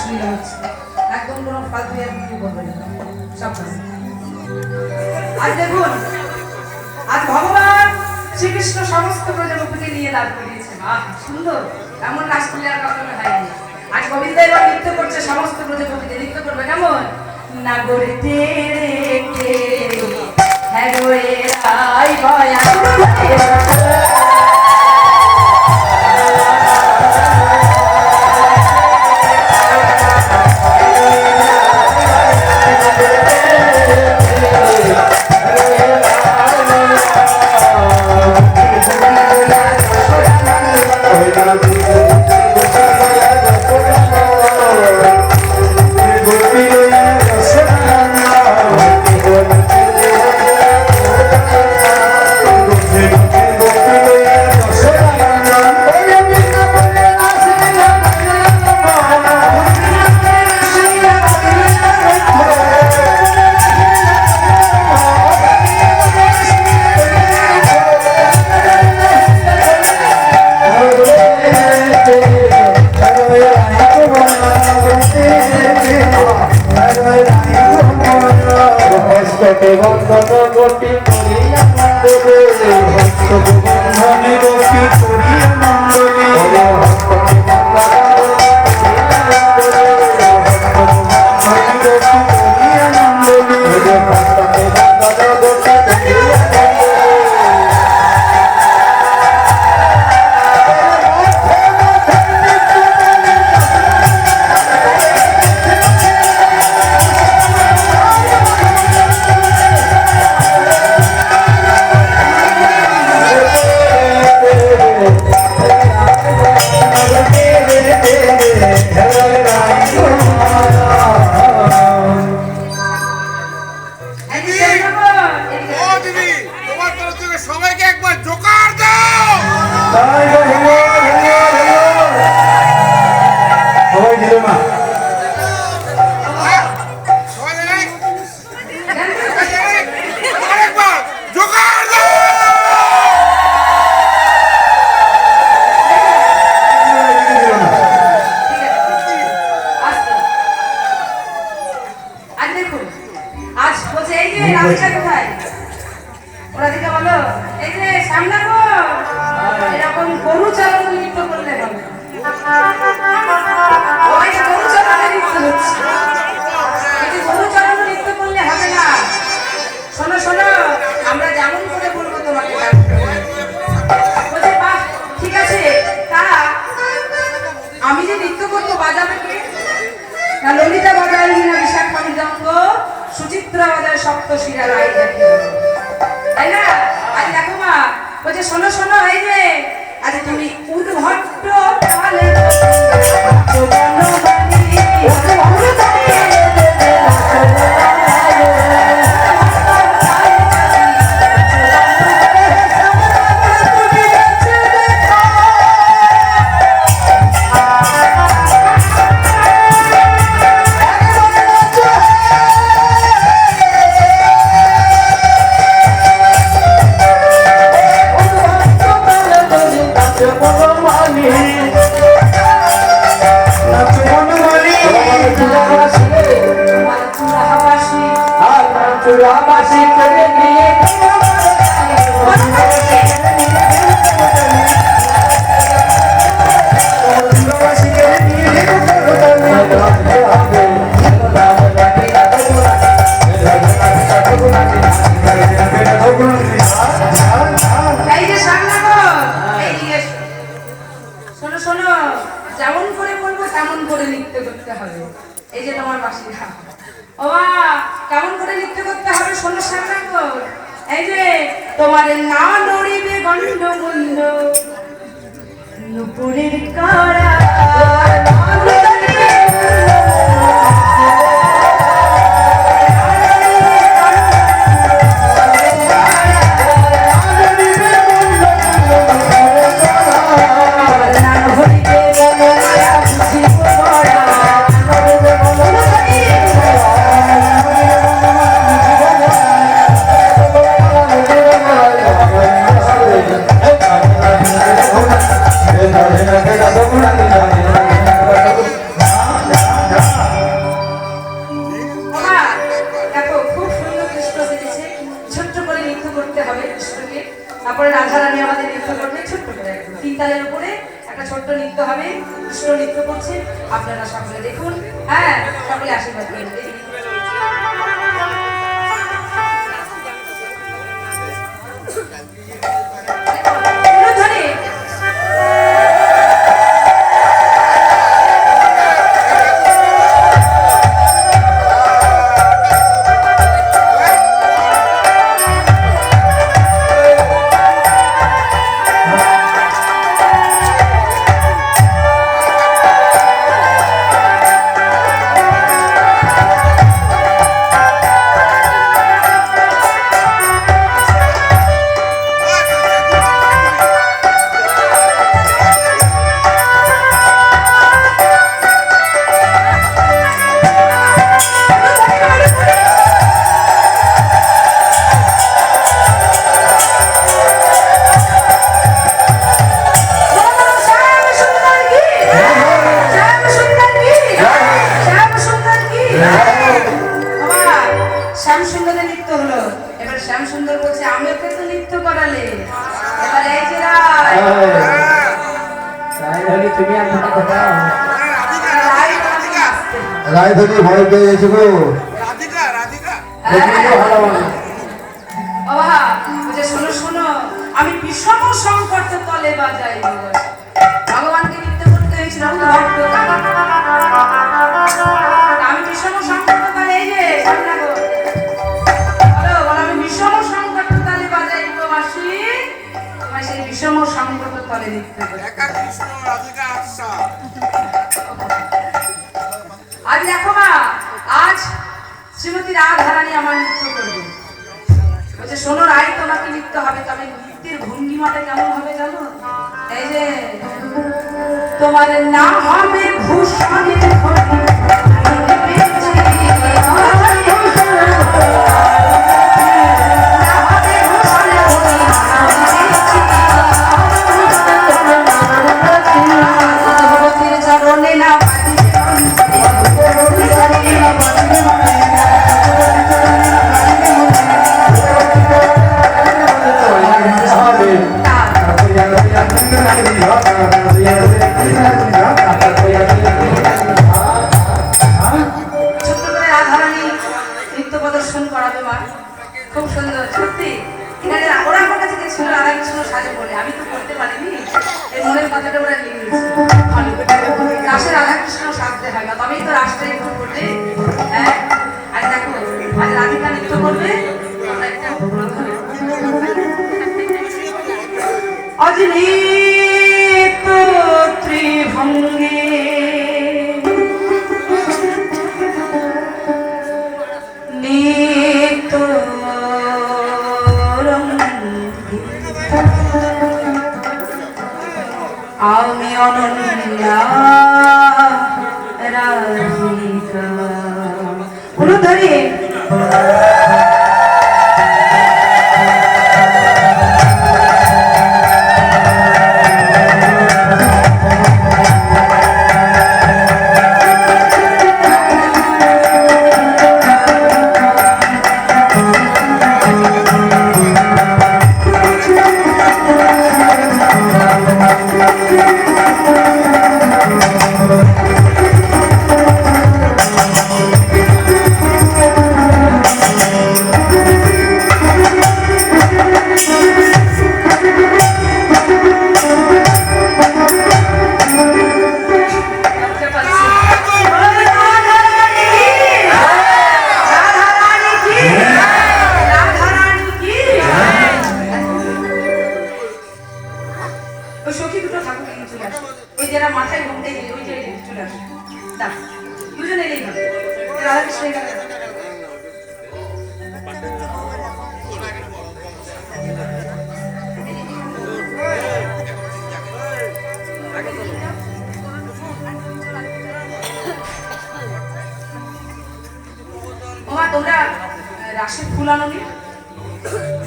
অসুবিধা হচ্ছে, একদম কোনো ফালতু কিছু করবে না, সাবধান। আজ দেখুন, আজ ভগবান শ্রীকৃষ্ণ সমস্ত প্রজাপতিকে নিয়ে দাঁড় করিয়েছেন। আহ সুন্দর, এমন রাসলীলার কথা হয়নি। আজ গোবিন্দ এবার নৃত্য করছে, সমস্ত প্রজাপতিকে নৃত্য করবে কেমন? নাগরে তেরে হ্যাঁ রে রাই ভয়া ললিতা বাজায় বিশাখা মৃদঙ্গ, সুচিত্রা বাজায় সপ্ত শিরা রায়, তাই না? আজ দেখো মা বলছে শোনো শোনো, এই যে আজ তুমি উদ্ভট্ট তোমার না নড়িবে গন্ড মুন্ড নুপুরের কারা Gracias. নৃত্য হবে, কৃষ্ণ নৃত্য করছে, আপনারা সকলে দেখুন। হ্যাঁ, সকলে আশীর্বাদ করুন। রায়ধনী ভয় পেয়ে গেছে গো। শোনো শোনো, আমি বিষম সংকট তলে বাজাই ভগবানকে নৃত্য করতে হয়েছিল। আমি বিষম সংকট তলে, এই যে আমি বিষম সংকট তলে বাজাই মাসি, তোমার সেই বিষম সংকট তলে নৃত্য করে। আজ দেখো মা, আজ শ্রীমতী রাধারানী আমার নৃত্য করবে। বলছে শোনো রাই, তোমাকে নৃত্য হবে, তবে নৃত্যের ভঙ্গিমাটা কেমন হবে জানো? এই যে তোমার নাম হবে ভূষণের খনি, অজনিত ত্রিভঙ্গে নিত আমি অনন্যা রাধিকা অনুধরে তোমরা রাশের ফুল আনো নি?